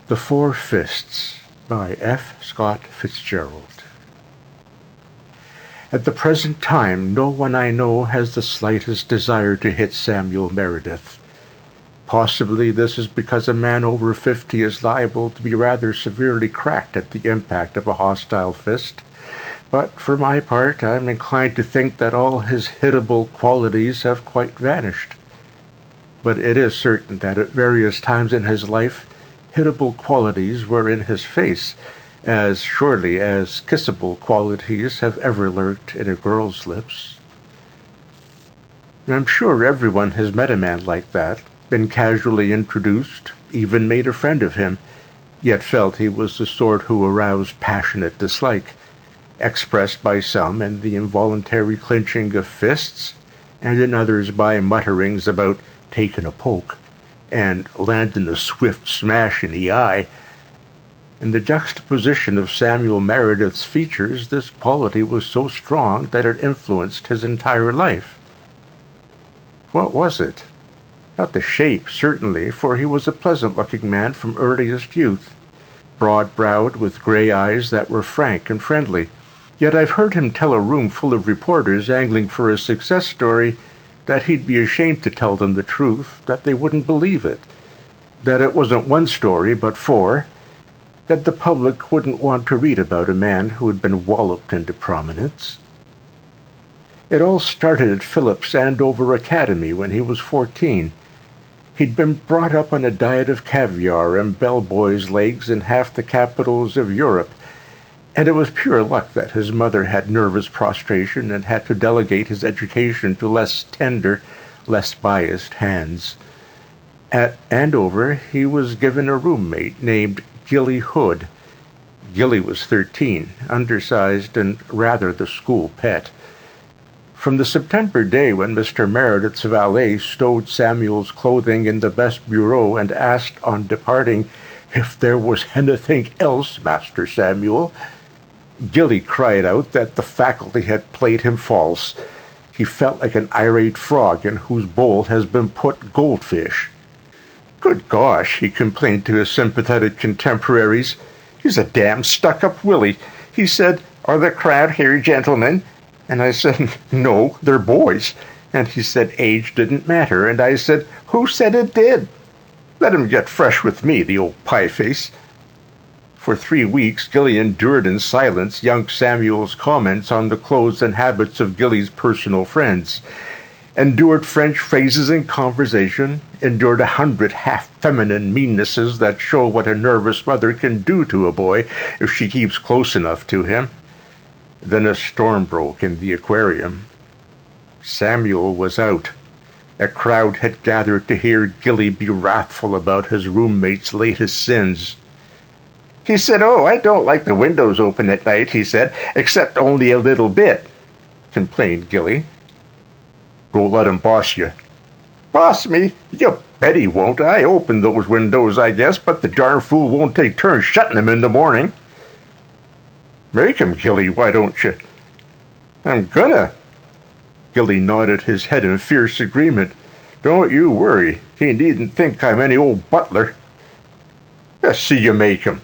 The Four Fists by F. Scott Fitzgerald. At the present time, no one I know has the slightest desire to hit Samuel Meredith. Possibly this is because a man over 50 is liable to be rather severely cracked at the impact of a hostile fist, but for my part I'm inclined to think that all his hittable qualities have quite vanished. But it is certain that at various times in his life hittable qualities were in his face, as surely as kissable qualities have ever lurked in a girl's lips. I'm sure everyone has met a man like that, been casually introduced, even made a friend of him, yet felt he was the sort who aroused passionate dislike, expressed by some in the involuntary clinching of fists, and in others by mutterings about taking a poke, and landing a swift smash in the eye. In the juxtaposition of Samuel Meredith's features, this quality was so strong that it influenced his entire life. What was it? Not the shape, certainly, for he was a pleasant-looking man from earliest youth, broad-browed with gray eyes that were frank and friendly. Yet I've heard him tell a room full of reporters angling for a success story that he'd be ashamed to tell them the truth, that they wouldn't believe it, that it wasn't one story but four, that the public wouldn't want to read about a man who had been walloped into prominence. It all started at Philip's Andover Academy when he was 14. He'd been brought up on a diet of caviar and bellboys' legs in half the capitals of Europe, and it was pure luck that his mother had nervous prostration and had to delegate his education to less tender, less biased hands. At Andover, he was given a roommate named Gilly Hood. Gilly was 13, undersized and rather the school pet. From the September day when Mr. Meredith's valet stowed Samuel's clothing in the best bureau and asked on departing, "If there was anything else, Master Samuel," Gilly cried out that the faculty had played him false. He felt like an irate frog in whose bowl has been put goldfish. "Good gosh," he complained to his sympathetic contemporaries, "he's a damn stuck-up Willie. He said, 'Are the crowd here, gentlemen?' And I said, 'No, they're boys.' And he said age didn't matter. And I said, 'Who said it did? Let him get fresh with me, the old pie-face.'" For 3 weeks, Gilly endured in silence young Samuel's comments on the clothes and habits of Gilly's personal friends, endured French phrases in conversation, endured 100 half-feminine meannesses that show what a nervous mother can do to a boy if she keeps close enough to him. Then a storm broke in the aquarium. Samuel was out. A crowd had gathered to hear Gilly be wrathful about his roommate's latest sins. He said, "Oh, I don't like the windows open at night," he said, "except only a little bit," complained Gilly. "Go let him boss you." "Boss me? You bet he won't. I open those windows, I guess, but the darn fool won't take turns shutting them in the morning." "Make him, Gilly, why don't you?" "I'm gonna." Gilly nodded his head in fierce agreement. "Don't you worry. He needn't think I'm any old butler." "Let's see you make him."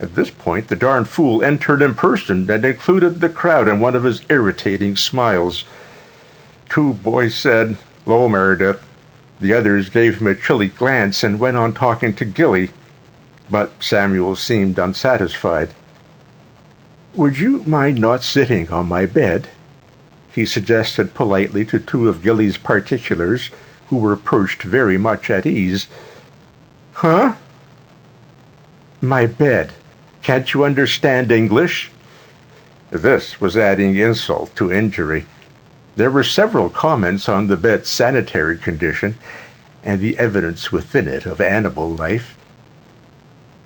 At this point, the darn fool entered in person and included the crowd in one of his irritating smiles. 2 boys said, "'Lo, Meredith." The others gave him a chilly glance and went on talking to Gilly, but Samuel seemed unsatisfied. "Would you mind not sitting on my bed?" he suggested politely to 2 of Gilly's particulars, who were perched very much at ease. "Huh?" "My bed. Can't you understand English?" This was adding insult to injury. There were several comments on the bed's sanitary condition and the evidence within it of animal life.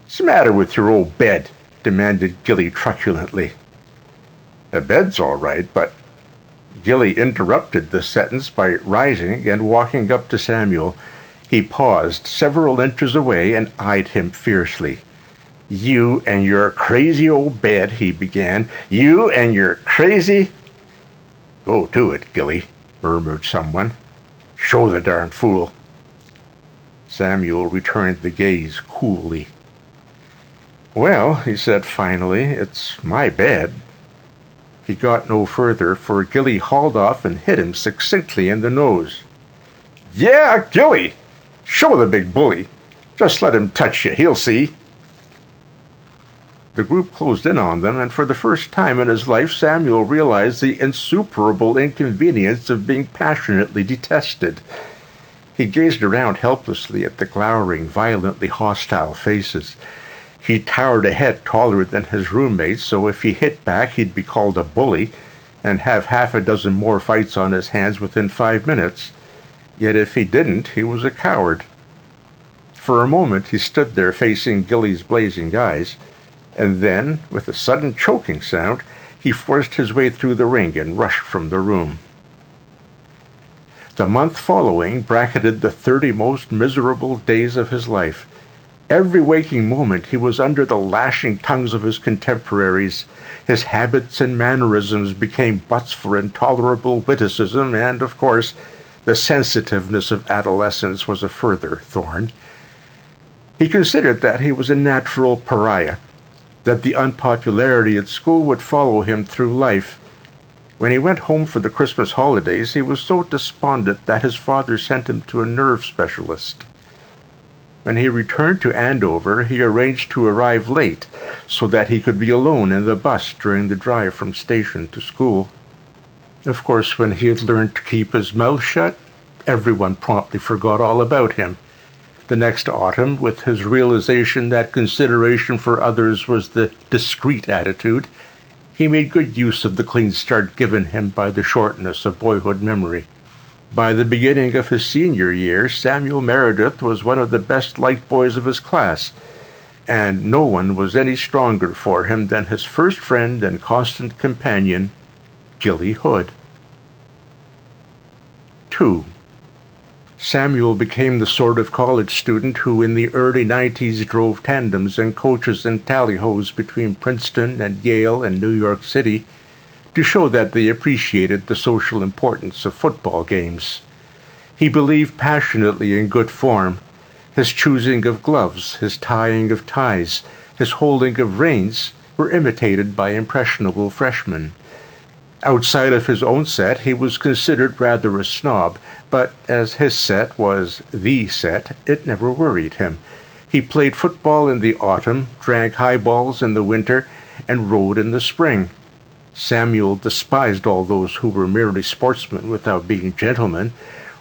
"What's the matter with your old bed?" demanded Gilly truculently. "The bed's all right, but—" Gilly interrupted the sentence by rising and walking up to Samuel. He paused several inches away and eyed him fiercely. "You and your crazy old bed," he began. "You and your crazy—" "Go to it, Gilly," murmured someone. "Show the darn fool." Samuel returned the gaze coolly. "Well," he said finally, "it's my bed." He got no further, for Gilly hauled off and hit him succinctly in the nose. "Yeah, Gilly! Show the big bully! Just let him touch you, he'll see." The group closed in on them, and for the first time in his life Samuel realized the insuperable inconvenience of being passionately detested. He gazed around helplessly at the glowering, violently hostile faces. He towered a head taller than his roommates, so if he hit back he'd be called a bully and have half a dozen more fights on his hands within 5 minutes. Yet if he didn't, he was a coward. For a moment he stood there facing Gilly's blazing eyes, and then, with a sudden choking sound, he forced his way through the ring and rushed from the room. The month following bracketed the 30 most miserable days of his life. Every waking moment he was under the lashing tongues of his contemporaries. His habits and mannerisms became butts for intolerable witticism, and, of course, the sensitiveness of adolescence was a further thorn. He considered that he was a natural pariah, that the unpopularity at school would follow him through life. When he went home for the Christmas holidays, he was so despondent that his father sent him to a nerve specialist. When he returned to Andover, he arranged to arrive late so that he could be alone in the bus during the drive from station to school. Of course, when he had learned to keep his mouth shut, everyone promptly forgot all about him. The next autumn, with his realization that consideration for others was the discreet attitude, he made good use of the clean start given him by the shortness of boyhood memory. By the beginning of his senior year, Samuel Meredith was one of the best-liked boys of his class, and no one was any stronger for him than his first friend and constant companion, Gilly Hood. 2. Samuel became the sort of college student who in the early 90s drove tandems and coaches and tally-hos between Princeton and Yale and New York City to show that they appreciated the social importance of football games. He believed passionately in good form. His choosing of gloves, his tying of ties, his holding of reins were imitated by impressionable freshmen. Outside of his own set, he was considered rather a snob, but as his set was the set, it never worried him. He played football in the autumn, drank highballs in the winter, and rode in the spring. Samuel despised all those who were merely sportsmen without being gentlemen,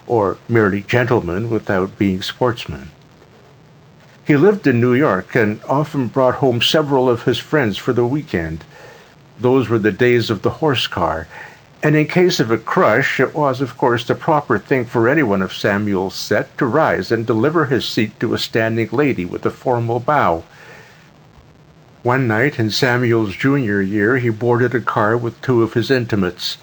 or merely gentlemen without being sportsmen. He lived in New York and often brought home several of his friends for the weekend. Those were the days of the horse car, and in case of a crush, it was, of course, the proper thing for anyone of Samuel's set to rise and deliver his seat to a standing lady with a formal bow. One night in Samuel's junior year, he boarded a car with 2 of his intimates.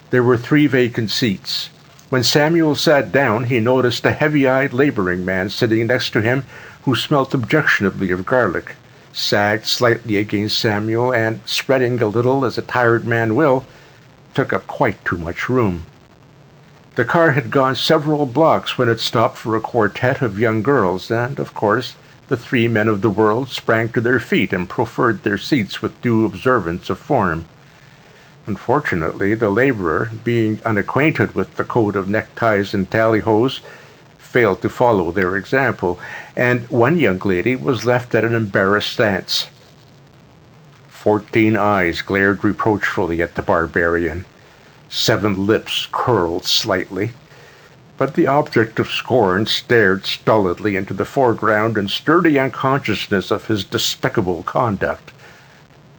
There were 3 vacant seats. When Samuel sat down, he noticed a heavy-eyed laboring man sitting next to him who smelt objectionably of garlic, sagged slightly against Samuel, and, spreading a little as a tired man will, took up quite too much room. The car had gone several blocks when it stopped for a quartet of young girls, and, of course, the 3 men of the world sprang to their feet and proffered their seats with due observance of form. Unfortunately, the laborer, being unacquainted with the code of neckties and tally-hos, failed to follow their example, and one young lady was left at an embarrassed stance. 14 eyes glared reproachfully at the barbarian. 7 lips curled slightly. But the object of scorn stared stolidly into the foreground in sturdy unconsciousness of his despicable conduct.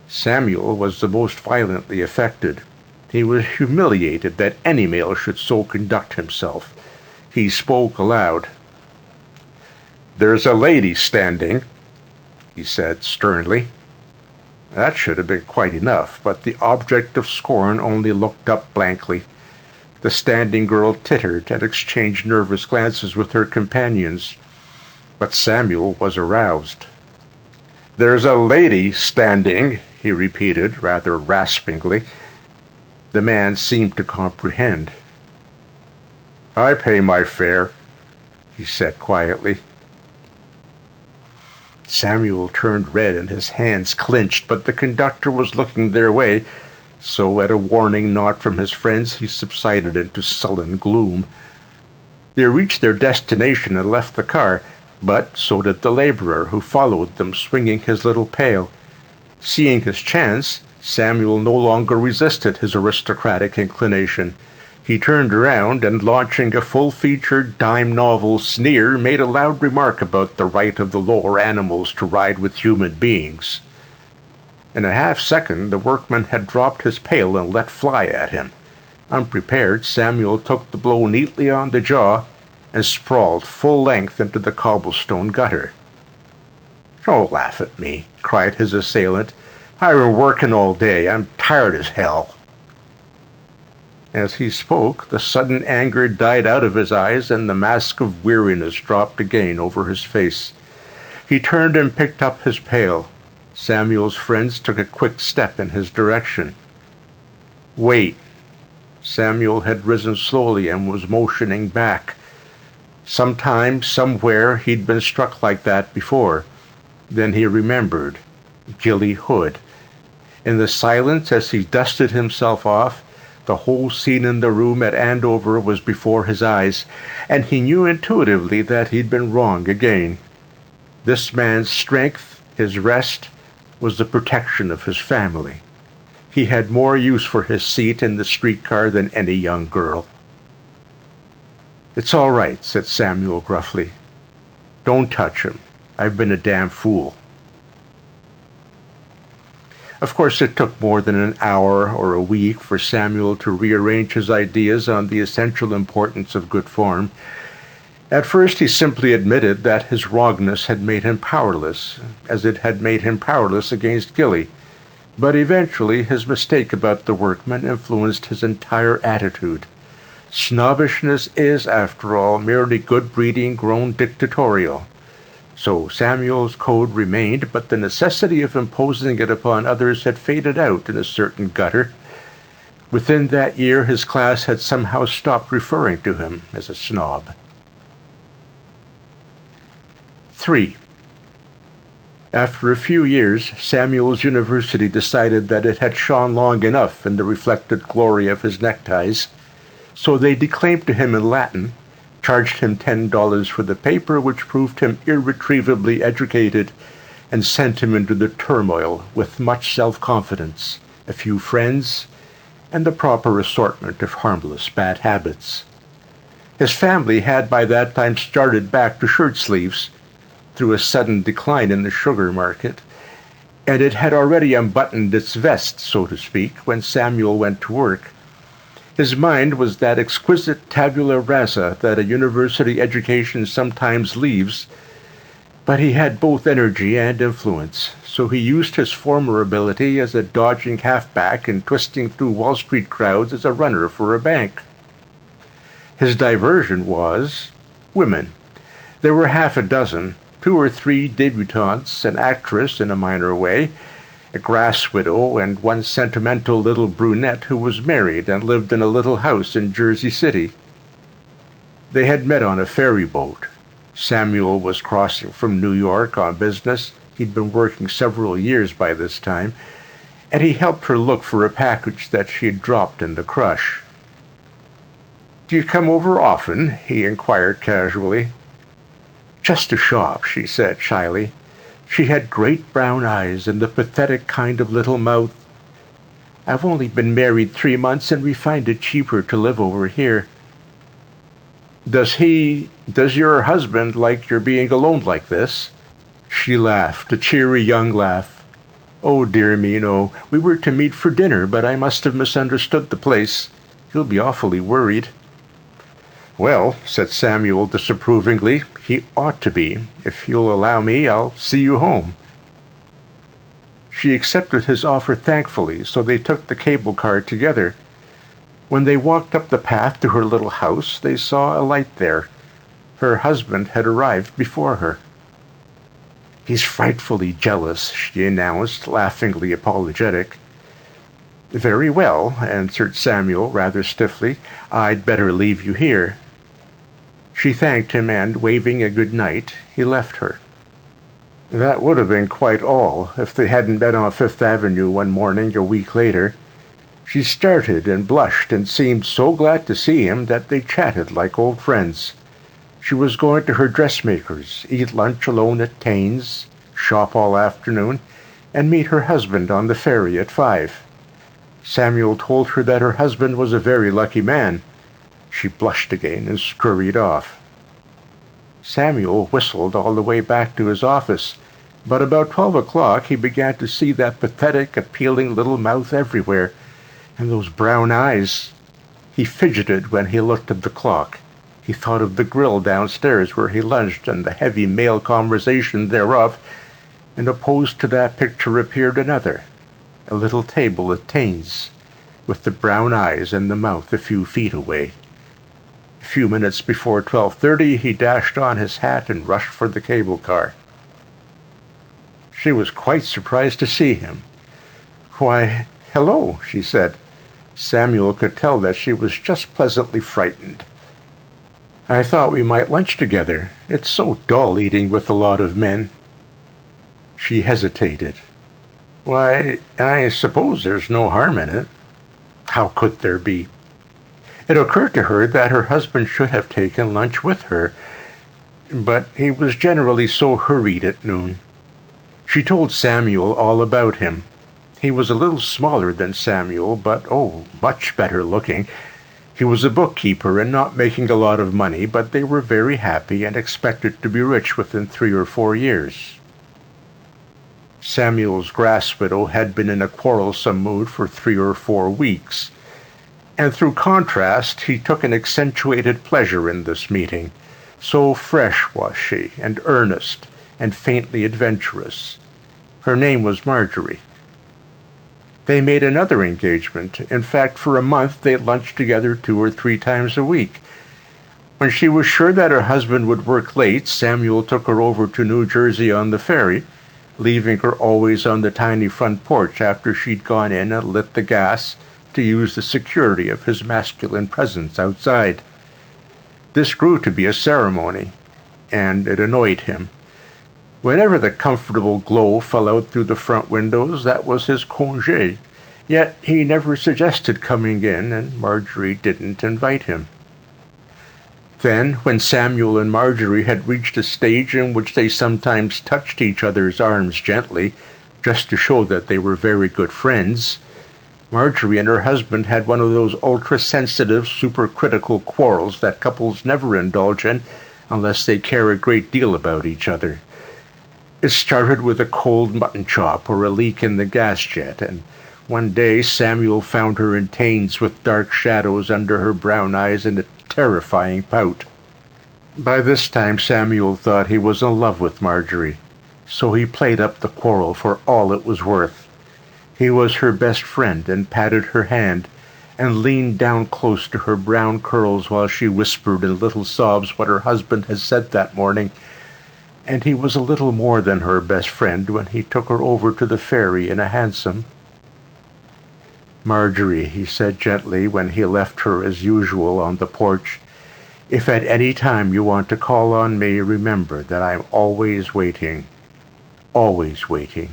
Samuel was the most violently affected. He was humiliated that any male should so conduct himself. He spoke aloud. "There's a lady standing," he said sternly. That should have been quite enough, but the object of scorn only looked up blankly. The standing girl tittered and exchanged nervous glances with her companions. But Samuel was aroused. "There's a lady standing," he repeated, rather raspingly. The man seemed to comprehend. "I pay my fare," he said quietly. Samuel turned red and his hands clenched, but the conductor was looking their way, so at a warning nod from his friends he subsided into sullen gloom. They reached their destination and left the car, but so did the laborer, who followed them swinging his little pail. Seeing his chance, Samuel no longer resisted his aristocratic inclination. He turned around and, launching a full-featured dime novel sneer, made a loud remark about the right of the lower animals to ride with human beings. In a half-second, the workman had dropped his pail and let fly at him. Unprepared, Samuel took the blow neatly on the jaw and sprawled full length into the cobblestone gutter. "Don't laugh at me," cried his assailant. "I've been working all day. I'm tired as hell." As he spoke, the sudden anger died out of his eyes and the mask of weariness dropped again over his face. He turned and picked up his pail. Samuel's friends took a quick step in his direction. "Wait." Samuel had risen slowly and was motioning back. Sometime, somewhere, he'd been struck like that before. Then he remembered. Gilly Hood. In the silence, as he dusted himself off, the whole scene in the room at Andover was before his eyes, and he knew intuitively that he'd been wrong again. This man's strength, his rest, was the protection of his family. He had more use for his seat in the streetcar than any young girl. "It's all right," said Samuel gruffly. "Don't touch him. I've been a damn fool." Of course, it took more than an hour or a week for Samuel to rearrange his ideas on the essential importance of good form. At first he simply admitted that his wrongness had made him powerless, as it had made him powerless against Gilly. But eventually his mistake about the workman influenced his entire attitude. Snobbishness is, after all, merely good breeding grown dictatorial. So Samuel's code remained, but the necessity of imposing it upon others had faded out in a certain gutter. Within that year his class had somehow stopped referring to him as a snob. 3. After a few years, Samuel's university decided that it had shone long enough in the reflected glory of his neckties, so they declaimed to him in Latin, charged him $10 for the paper, which proved him irretrievably educated, and sent him into the turmoil with much self-confidence, a few friends, and the proper assortment of harmless bad habits. His family had by that time started back to shirt sleeves, through a sudden decline in the sugar market, and it had already unbuttoned its vest, so to speak, when Samuel went to work. His mind was that exquisite tabula rasa that a university education sometimes leaves, but he had both energy and influence, so he used his former ability as a dodging halfback and twisting through Wall Street crowds as a runner for a bank. His diversion was women. There were half a dozen, 2 or 3 debutantes, an actress in a minor way, a grass widow, and one sentimental little brunette who was married and lived in a little house in Jersey City. They had met on a ferry boat. Samuel was crossing from New York on business. He'd been working several years by this time, and he helped her look for a package that she had dropped in the crush. "Do you come over often?" he inquired casually. "Just to shop," she said shyly. She had great brown eyes and the pathetic kind of little mouth. "I've only been married 3 months, and we find it cheaper to live over here." Does your husband like your being alone like this?" She laughed, a cheery young laugh. "Oh, dear me, no. We were to meet for dinner, but I must have misunderstood the place. He'll be awfully worried." "Well," said Samuel disapprovingly, "he ought to be. If you'll allow me, I'll see you home." She accepted his offer thankfully, so they took the cable car together. When they walked up the path to her little house, they saw a light there. Her husband had arrived before her. "He's frightfully jealous," she announced, laughingly apologetic. "Very well," answered Samuel rather stiffly. "I'd better leave you here." She thanked him and, waving a good night, he left her. That would have been quite all if they hadn't met on Fifth Avenue one morning a week later. She started and blushed and seemed so glad to see him that they chatted like old friends. She was going to her dressmaker's, eat lunch alone at Taine's, shop all afternoon, and meet her husband on the ferry at 5. Samuel told her that her husband was a very lucky man. She blushed again and scurried off. Samuel whistled all the way back to his office, but about 12 o'clock he began to see that pathetic, appealing little mouth everywhere, and those brown eyes. He fidgeted when he looked at the clock. He thought of the grill downstairs where he lunched and the heavy male conversation thereof, and opposed to that picture appeared another, a little table at Taine's, with the brown eyes and the mouth a few feet away. A few minutes before 12:30 he dashed on his hat and rushed for the cable car. She was quite surprised to see him. "Why, hello," she said. Samuel could tell that she was just pleasantly frightened. "I thought we might lunch together. It's so dull eating with a lot of men." She hesitated. "Why, I suppose there's no harm in it." How could there be? It occurred to her that her husband should have taken lunch with her, but he was generally so hurried at noon. She told Samuel all about him. He was a little smaller than Samuel, but much better looking. He was a bookkeeper and not making a lot of money, but they were very happy and expected to be rich within 3 or 4 years. Samuel's grass widow had been in a quarrelsome mood for 3 or 4 weeks, and through contrast he took an accentuated pleasure in this meeting. So fresh was she, and earnest, and faintly adventurous. Her name was Marjorie. They made another engagement. In fact, for a month they lunched together 2 or 3 times a week. When she was sure that her husband would work late, Samuel took her over to New Jersey on the ferry, leaving her always on the tiny front porch after she'd gone in and lit the gas to use the security of his masculine presence outside. This grew to be a ceremony, and it annoyed him. Whenever the comfortable glow fell out through the front windows, that was his congé. Yet he never suggested coming in, and Marjorie didn't invite him. Then, when Samuel and Marjorie had reached a stage in which they sometimes touched each other's arms gently, just to show that they were very good friends, Marjorie and her husband had one of those ultra-sensitive, supercritical quarrels that couples never indulge in unless they care a great deal about each other. It started with a cold mutton chop or a leak in the gas jet, and one day Samuel found her in Taine's with dark shadows under her brown eyes and a terrifying pout. By this time Samuel thought he was in love with Marjorie, so he played up the quarrel for all it was worth. He was her best friend and patted her hand and leaned down close to her brown curls while she whispered in little sobs what her husband had said that morning. And he was a little more than her best friend when he took her over to the ferry in a hansom. "Marjorie," he said gently when he left her as usual on the porch, "if at any time you want to call on me, remember that I'm always waiting. Always waiting."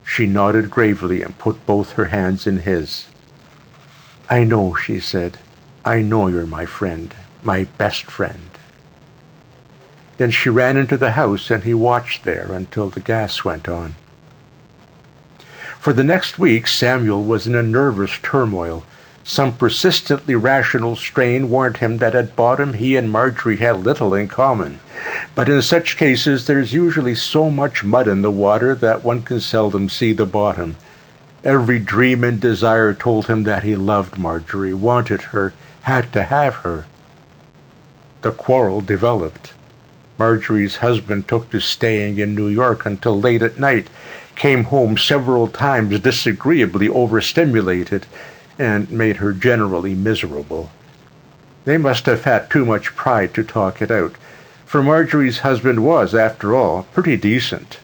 She nodded gravely and put both her hands in his. "I know," she said. "I know you're my friend, my best friend." Then she ran into the house and he watched there until the gas went on. For the next week, Samuel was in a nervous turmoil. Some persistently rational strain warned him that at bottom he and Marjorie had little in common. But in such cases there's usually so much mud in the water that one can seldom see the bottom. Every dream and desire told him that he loved Marjorie, wanted her, had to have her. The quarrel developed. Marjorie's husband took to staying in New York until late at night, came home several times disagreeably overstimulated, and made her generally miserable. They must have had too much pride to talk it out, for Marjorie's husband was, after all, pretty decent.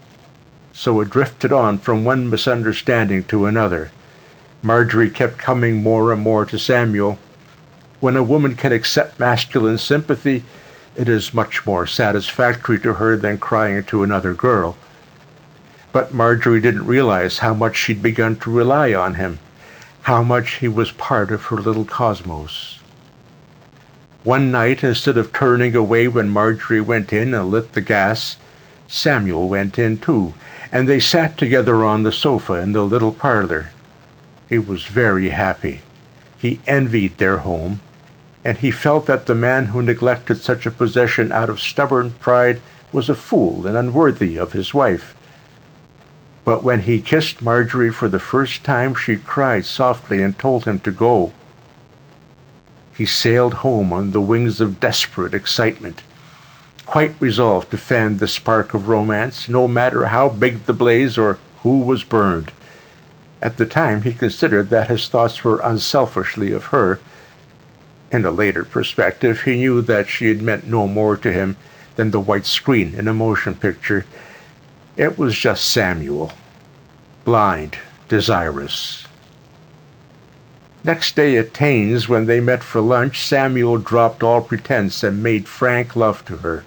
So it drifted on from one misunderstanding to another. Marjorie kept coming more and more to Samuel. When a woman can accept masculine sympathy, It is much more satisfactory to her than crying to another girl. But Marjorie didn't realize how much she'd begun to rely on him, how much he was part of her little cosmos. One night, instead of turning away when Marjorie went in and lit the gas, Samuel went in too, and they sat together on the sofa in the little parlor. He was very happy. He envied their home, and he felt that the man who neglected such a possession out of stubborn pride was a fool and unworthy of his wife. But when he kissed Marjorie for the first time, she cried softly and told him to go. He sailed home on the wings of desperate excitement, quite resolved to fan the spark of romance, no matter how big the blaze or who was burned. At the time, he considered that his thoughts were unselfishly of her. In a later perspective, he knew that she had meant no more to him than the white screen in a motion picture. It was just Samuel, blind, desirous. Next day at Taine's, when they met for lunch, Samuel dropped all pretense and made frank love to her.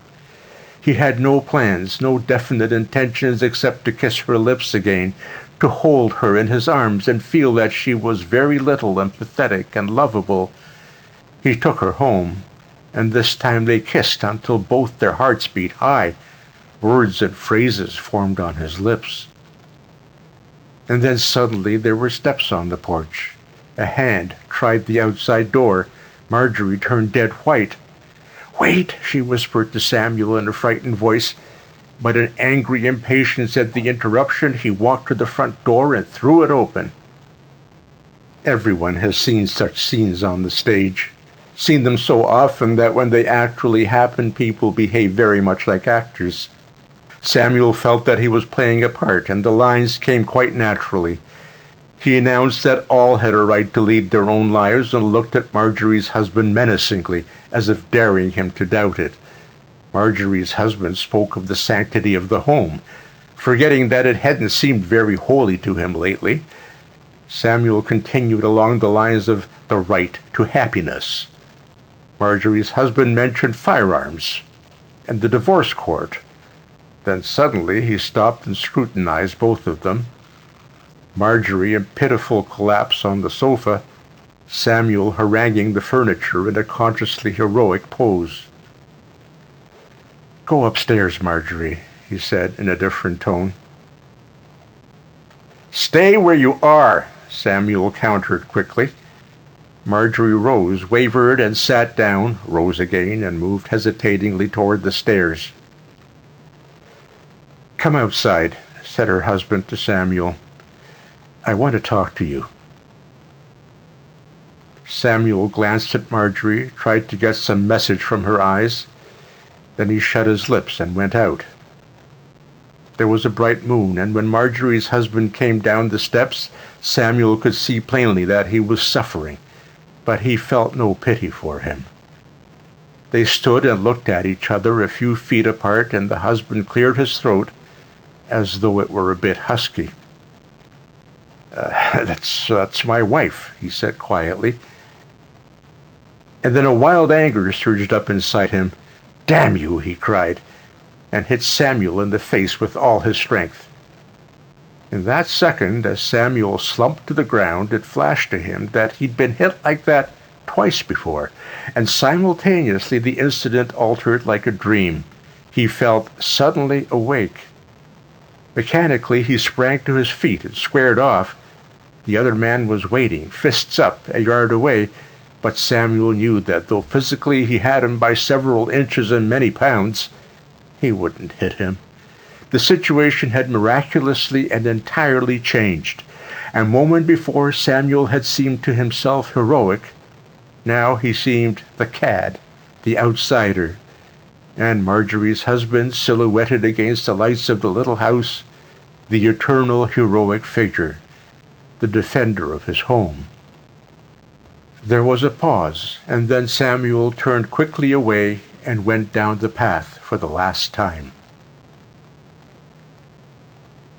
He had no plans, no definite intentions except to kiss her lips again, to hold her in his arms and feel that she was very little and pathetic and lovable. He took her home, and this time they kissed until both their hearts beat high. Words and phrases formed on his lips. And then suddenly there were steps on the porch. A hand tried the outside door. Marjorie turned dead white. "Wait," she whispered to Samuel in a frightened voice. But in angry impatience at the interruption, he walked to the front door and threw it open. Everyone has seen such scenes on the stage, seen them so often that when they actually happen, people behave very much like actors. Samuel felt that he was playing a part, and the lines came quite naturally. He announced that all had a right to lead their own lives and looked at Marjorie's husband menacingly, as if daring him to doubt it. Marjorie's husband spoke of the sanctity of the home, forgetting that it hadn't seemed very holy to him lately. Samuel continued along the lines of the right to happiness. Marjorie's husband mentioned firearms and the divorce court. Then suddenly he stopped and scrutinized both of them. Marjorie in pitiful collapse on the sofa, Samuel haranguing the furniture in a consciously heroic pose. "Go upstairs, Marjorie," he said in a different tone. "Stay where you are," Samuel countered quickly. Marjorie rose, wavered, and sat down, rose again, and moved hesitatingly toward the stairs. "Come outside," said her husband to Samuel. "I want to talk to you." Samuel glanced at Marjorie, tried to get some message from her eyes. Then he shut his lips and went out. There was a bright moon, and when Marjorie's husband came down the steps, Samuel could see plainly that he was suffering, but he felt no pity for him. They stood and looked at each other a few feet apart, and the husband cleared his throat as though it were a bit husky. That's my wife," he said quietly. And then a wild anger surged up inside him. "Damn you!" he cried, and hit Samuel in the face with all his strength. In that second, as Samuel slumped to the ground, it flashed to him that he'd been hit like that twice before, and simultaneously the incident altered like a dream. He felt suddenly awake. Mechanically, he sprang to his feet and squared off. The other man was waiting, fists up, a yard away, but Samuel knew that though physically he had him by several inches and many pounds, he wouldn't hit him. The situation had miraculously and entirely changed. A moment before, Samuel had seemed to himself heroic. Now he seemed the cad, the outsider, and Marjorie's husband, silhouetted against the lights of the little house, the eternal heroic figure, the defender of his home. There was a pause, and then Samuel turned quickly away and went down the path for the last time.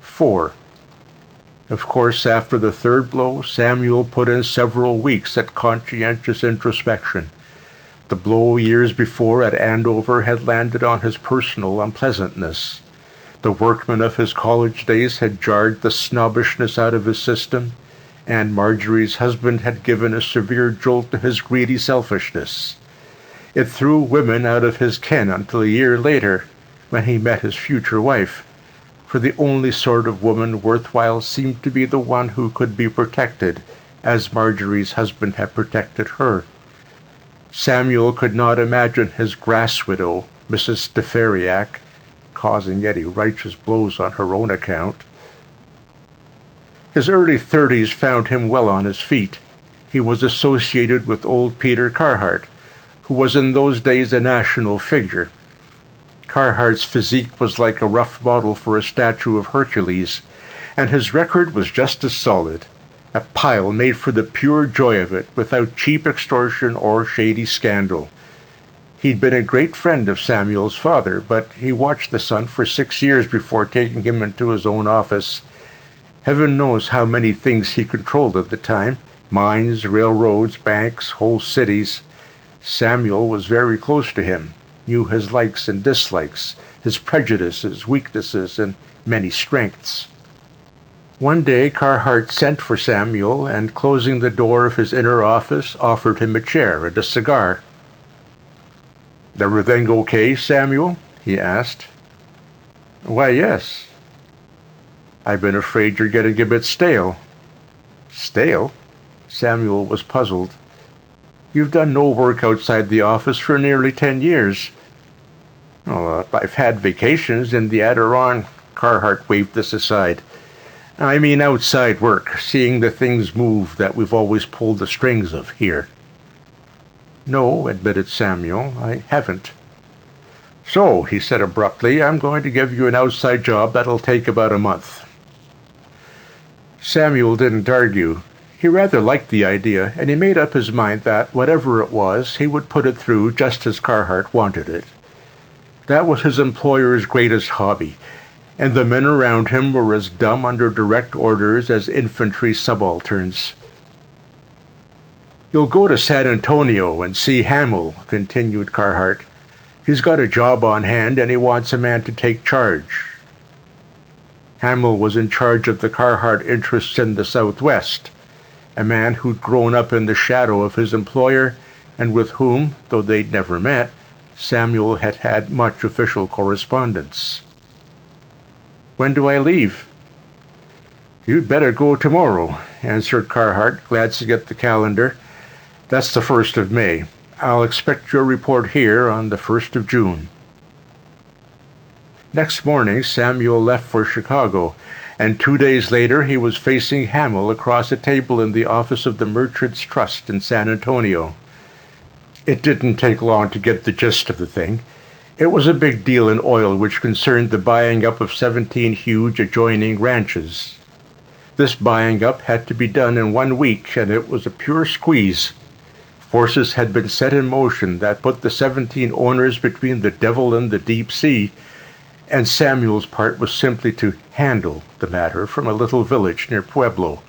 4. Of course, after the third blow, Samuel put in several weeks at conscientious introspection. The blow years before at Andover had landed on his personal unpleasantness. The workmen of his college days had jarred the snobbishness out of his system, and Marjorie's husband had given a severe jolt to his greedy selfishness. It threw women out of his ken until a year later, when he met his future wife, for the only sort of woman worthwhile seemed to be the one who could be protected, as Marjorie's husband had protected her. Samuel could not imagine his grass widow, Mrs. Stefariak, causing any righteous blows on her own account. His early 30s found him well on his feet. He was associated with old Peter Carhart, who was in those days a national figure. Carhart's physique was like a rough model for a statue of Hercules, and his record was just as solid, a pile made for the pure joy of it, without cheap extortion or shady scandal. He'd been a great friend of Samuel's father, but he watched the son for 6 years before taking him into his own office. Heaven knows how many things he controlled at the time: mines, railroads, banks, whole cities. Samuel was very close to him, knew his likes and dislikes, his prejudices, weaknesses, and many strengths. One day Carhart sent for Samuel and, closing the door of his inner office, offered him a chair and a cigar. "Everything okay, Samuel?" he asked. "Why, yes." "I've been afraid you're getting a bit stale." "Stale?" Samuel was puzzled. "You've done no work outside the office for nearly 10 years. "Oh, I've had vacations in the Adiron." Carhart waved this aside. "I mean outside work, seeing the things move that we've always pulled the strings of here." "No," admitted Samuel, "I haven't." "So," he said abruptly, "I'm going to give you an outside job that'll take about a month." Samuel didn't argue. He rather liked the idea, and he made up his mind that, whatever it was, he would put it through just as Carhart wanted it. That was his employer's greatest hobby, and the men around him were as dumb under direct orders as infantry subalterns. "You'll go to San Antonio and see Hamill," continued Carhart. "He's got a job on hand, and he wants a man to take charge." Hamill was in charge of the Carhart interests in the Southwest, a man who'd grown up in the shadow of his employer, and with whom, though they'd never met, Samuel had had much official correspondence. "When do I leave?" "You'd better go tomorrow," answered Carhart, glancing at the calendar. "That's the 1st of May. I'll expect your report here on the 1st of June. Next morning Samuel left for Chicago, and 2 days later he was facing Hamill across a table in the office of the Merchants' Trust in San Antonio. It didn't take long to get the gist of the thing. It was a big deal in oil which concerned the buying up of 17 huge adjoining ranches. This buying up had to be done in 1 week, and it was a pure squeeze. Forces had been set in motion that put the 17 owners between the devil and the deep sea, and Samuel's part was simply to handle the matter from a little village near Pueblo.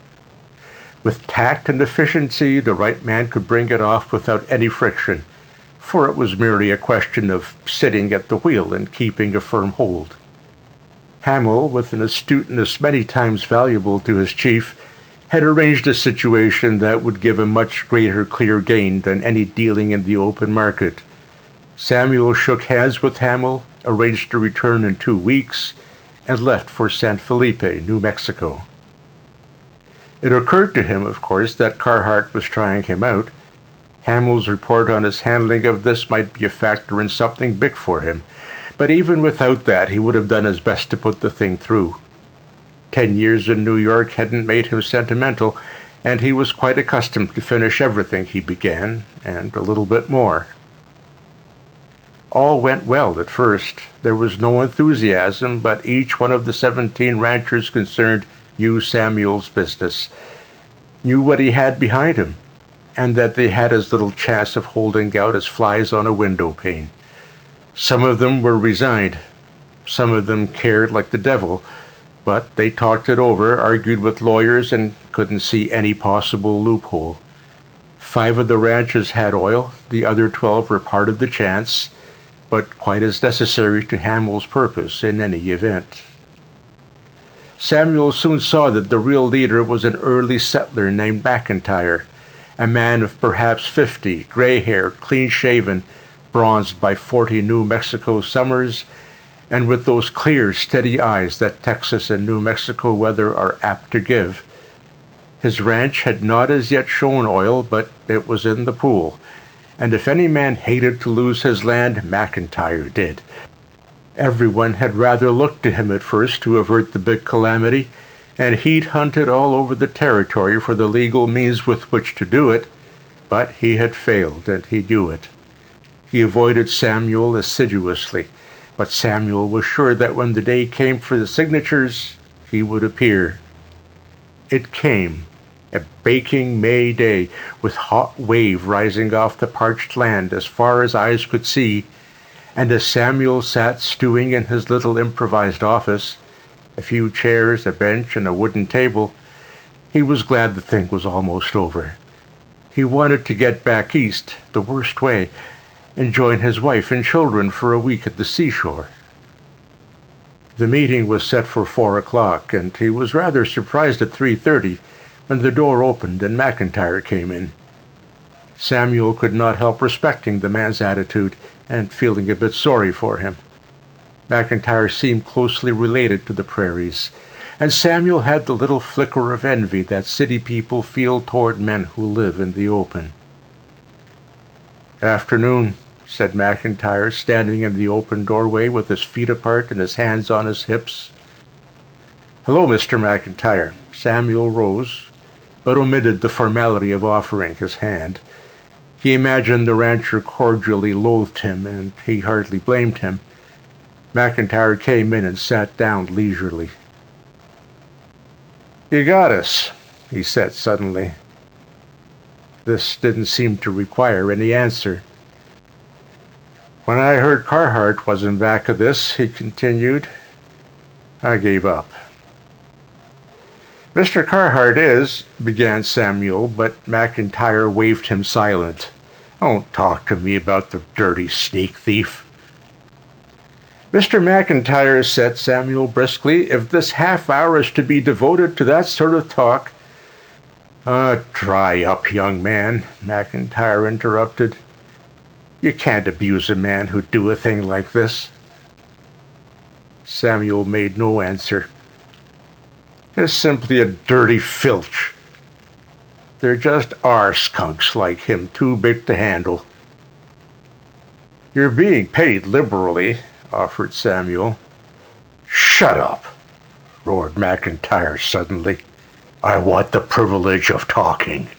With tact and efficiency, the right man could bring it off without any friction, for it was merely a question of sitting at the wheel and keeping a firm hold. Hamill, with an astuteness many times valuable to his chief, had arranged a situation that would give him much greater clear gain than any dealing in the open market. Samuel shook hands with Hamill, arranged to return in 2 weeks, and left for San Felipe, New Mexico. It occurred to him, of course, that Carhart was trying him out. Hamill's report on his handling of this might be a factor in something big for him, but even without that he would have done his best to put the thing through. 10 years in New York hadn't made him sentimental, and he was quite accustomed to finish everything he began, and a little bit more. All went well at first. There was no enthusiasm, but each one of the 17 ranchers concerned knew Samuel's business, knew what he had behind him, and that they had as little chance of holding out as flies on a window pane. Some of them were resigned. Some of them cared like the devil, but they talked it over, argued with lawyers, and couldn't see any possible loophole. 5 of the ranches had oil, the other 12 were part of the chance, but quite as necessary to Hamill's purpose in any event. Samuel soon saw that the real leader was an early settler named McIntyre, a man of perhaps 50, gray-haired, clean-shaven, bronzed by 40 New Mexico summers, and with those clear, steady eyes that Texas and New Mexico weather are apt to give. His ranch had not as yet shown oil, but it was in the pool, and if any man hated to lose his land, McIntyre did. Everyone had rather looked to him at first to avert the big calamity, and he'd hunted all over the territory for the legal means with which to do it, but he had failed, and he knew it. He avoided Samuel assiduously, but Samuel was sure that when the day came for the signatures, he would appear. It came, a baking May day, with hot wave rising off the parched land as far as eyes could see, and as Samuel sat stewing in his little improvised office, a few chairs, a bench, and a wooden table, he was glad the thing was almost over. He wanted to get back east, the worst way, and join his wife and children for a week at the seashore. The meeting was set for 4 o'clock, and he was rather surprised at 3:30 when the door opened and McIntyre came in. Samuel could not help respecting the man's attitude and feeling a bit sorry for him. McIntyre seemed closely related to the prairies, and Samuel had the little flicker of envy that city people feel toward men who live in the open. "Afternoon," said McIntyre, standing in the open doorway with his feet apart and his hands on his hips. "Hello, Mr. McIntyre." Samuel rose, but omitted the formality of offering his hand. He imagined the rancher cordially loathed him, and he hardly blamed him. McIntyre came in and sat down leisurely. "You got us," he said suddenly. This didn't seem to require any answer. "When I heard Carhart was in back of this," he continued, "I gave up." "Mr. Carhart is," began Samuel, but McIntyre waved him silent. "Don't talk to me about the dirty sneak thief." "Mr. McIntyre," said Samuel briskly, "if this half hour is to be devoted to that sort of talk—" "Dry up, young man," McIntyre interrupted. "You can't abuse a man who'd do a thing like this." Samuel made no answer. "It's simply a dirty filch. There just are skunks like him, too big to handle." "You're being paid liberally," offered Samuel. "Shut up," roared McIntyre suddenly. "I want the privilege of talking."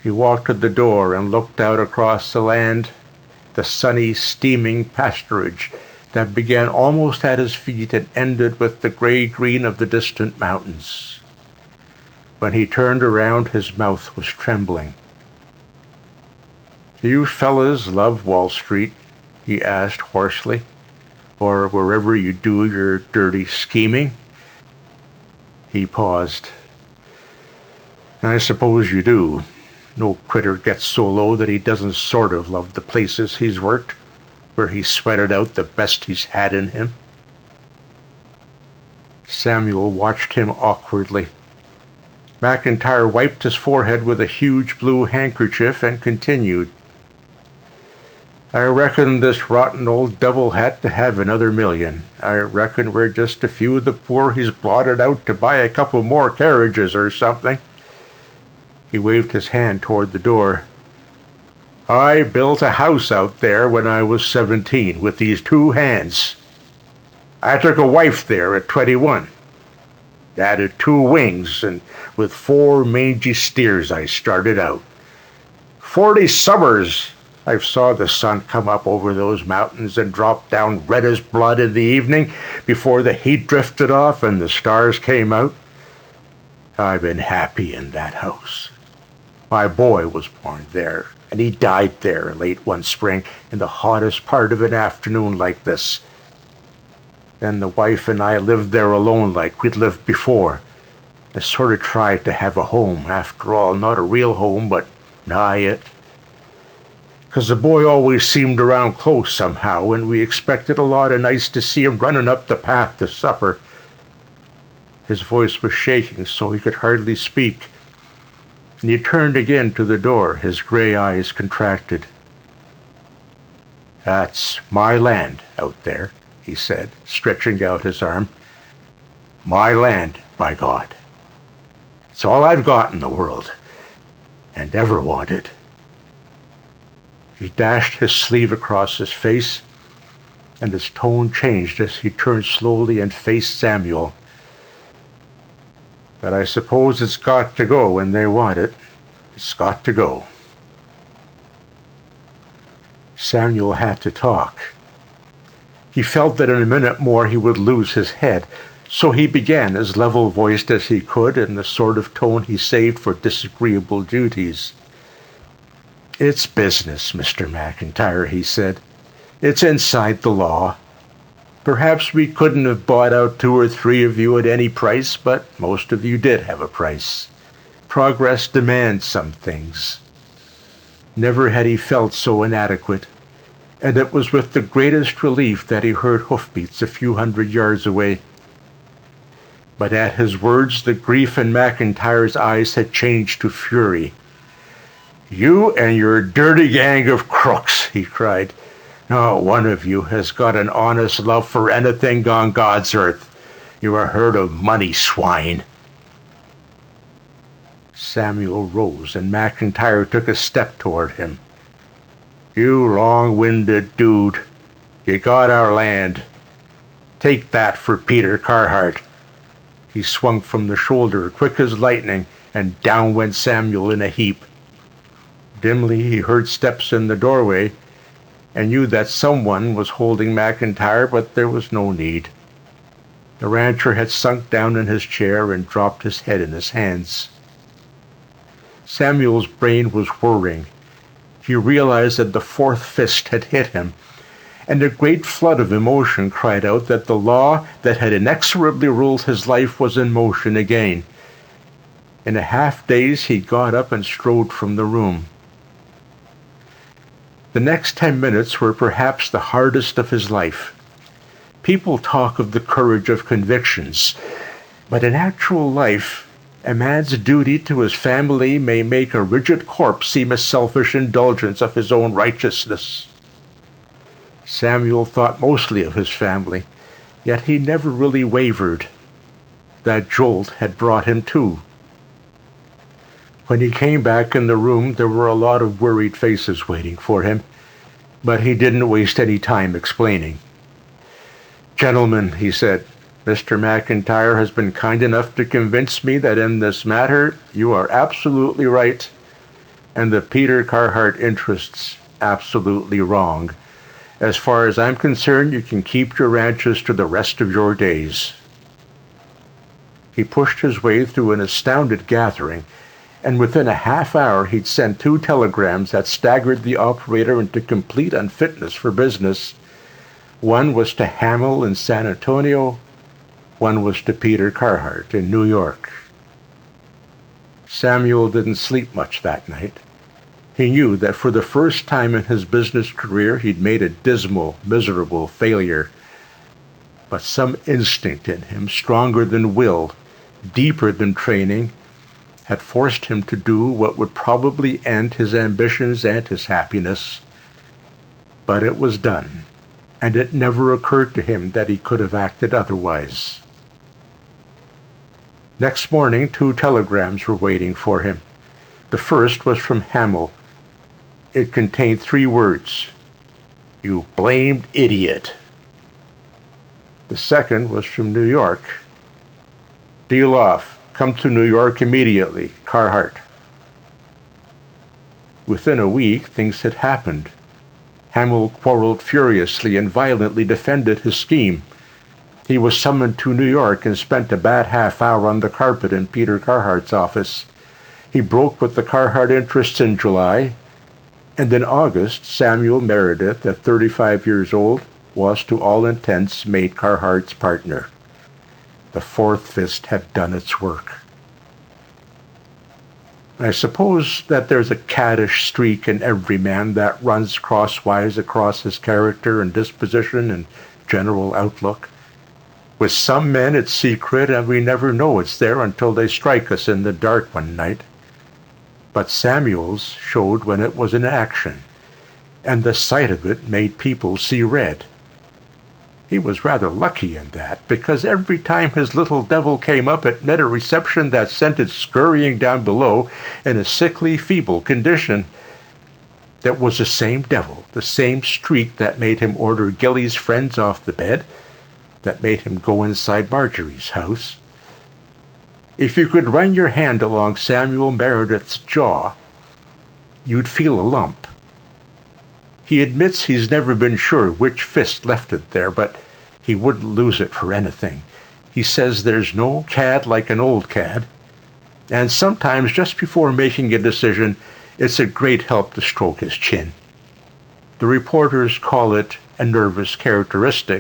He walked to the door and looked out across the land, the sunny, steaming pasturage that began almost at his feet and ended with the gray-green of the distant mountains. When he turned around, his mouth was trembling. "Do you fellas love Wall Street?" he asked hoarsely. "Or wherever you do your dirty scheming?" He paused. "I suppose you do. No critter gets so low that he doesn't sort of love the places he's worked, where he sweated out the best he's had in him." Samuel watched him awkwardly. McIntyre wiped his forehead with a huge blue handkerchief and continued. "I reckon this rotten old devil had to have another $1,000,000. I reckon we're just a few of the poor he's blotted out to buy a couple more carriages or something." He waved his hand toward the door. "I built a house out there when I was 17 with these 2 hands. I took a wife there at 21. Added 2 wings, and with 4 mangy steers I started out. 40 summers I've saw the sun come up over those mountains and drop down red as blood in the evening before the heat drifted off and the stars came out. I've been happy in that house. My boy was born there, and he died there late one spring in the hottest part of an afternoon like this. Then the wife and I lived there alone like we'd lived before. I sort of tried to have a home, after all, not a real home, but Nigh it. 'Cause the boy always seemed around close somehow, and we expected a lot of nights to see him running up the path to supper. His voice was shaking so he could hardly speak, and he turned again to the door, his gray eyes contracted. That's my land out there, he said, stretching out his arm. My land, by God. It's all I've got in the world, and ever wanted. He dashed his sleeve across his face, and his tone changed as he turned slowly and faced Samuel. But I suppose it's got to go when they want it. It's got to go. Samuel had to talk. He felt that in a minute more he would lose his head, so he began as level-voiced as he could in the sort of tone he saved for disagreeable duties. It's business, Mr. McIntyre, he said. It's inside the law. Perhaps we couldn't have bought out 2 or 3 of you at any price, but most of you did have a price. Progress demands some things. Never had he felt so inadequate, and it was with the greatest relief that he heard hoofbeats a few hundred yards away. But at his words, the grief in McIntyre's eyes had changed to fury. You and your dirty gang of crooks, he cried. Not one of you has got an honest love for anything on God's earth. You're a herd of money swine. Samuel rose, and McIntyre took a step toward him. You long-winded dude. You got our land. Take that for Peter Carhart. He swung from the shoulder, quick as lightning, and down went Samuel in a heap. Dimly he heard steps in the doorway, and knew that someone was holding McIntyre, but there was no need. The rancher had sunk down in his chair and dropped his head in his hands. Samuel's brain was whirring. He realized that the fourth fist had hit him, and a great flood of emotion cried out that the law that had inexorably ruled his life was in motion again. In a half-daze he got up and strode from the room. The next 10 minutes were perhaps the hardest of his life. People talk of the courage of convictions, but in actual life, a man's duty to his family may make a rigid corpse seem a selfish indulgence of his own righteousness. Samuel thought mostly of his family, yet he never really wavered. That jolt had brought him to. When he came back in the room, there were a lot of worried faces waiting for him, but he didn't waste any time explaining. Gentlemen, he said, Mr. McIntyre has been kind enough to convince me that in this matter you are absolutely right, and the Peter Carhart interests absolutely wrong. As far as I'm concerned, you can keep your ranches to the rest of your days. He pushed his way through an astounded gathering, and within a half hour he'd sent 2 telegrams that staggered the operator into complete unfitness for business. One was to Hamill in San Antonio, one was to Peter Carhart in New York. Samuel didn't sleep much that night. He knew that for the first time in his business career he'd made a dismal, miserable failure. But some instinct in him, stronger than will, deeper than training, had forced him to do what would probably end his ambitions and his happiness. But it was done, and it never occurred to him that he could have acted otherwise. Next morning, 2 telegrams were waiting for him. The first was from Hamill. It contained 3 words. You blamed idiot. The second was from New York. Deal off. Come to New York immediately. Carhart. Within a week, things had happened. Hamill quarreled furiously and violently defended his scheme. He was summoned to New York and spent a bad half hour on the carpet in Peter Carhart's office. He broke with the Carhart interests in July, and in August, Samuel Meredith, at 35 years old, was to all intents made Carhart's partner. The fourth fist had done its work. I suppose that there's a caddish streak in every man that runs crosswise across his character and disposition and general outlook. With some men it's secret and we never know it's there until they strike us in the dark one night. But Samuel's showed when it was in action, and the sight of it made people see red. He was rather lucky in that, because every time his little devil came up it met a reception that sent it scurrying down below in a sickly, feeble condition. That was the same devil, the same streak that made him order Gilly's friends off the bed, that made him go inside Marjorie's house. If you could run your hand along Samuel Meredith's jaw, you'd feel a lump. He admits he's never been sure which fist left it there, but he wouldn't lose it for anything. He says there's no cad like an old cad, and sometimes just before making a decision, it's a great help to stroke his chin. The reporters call it a nervous characteristic,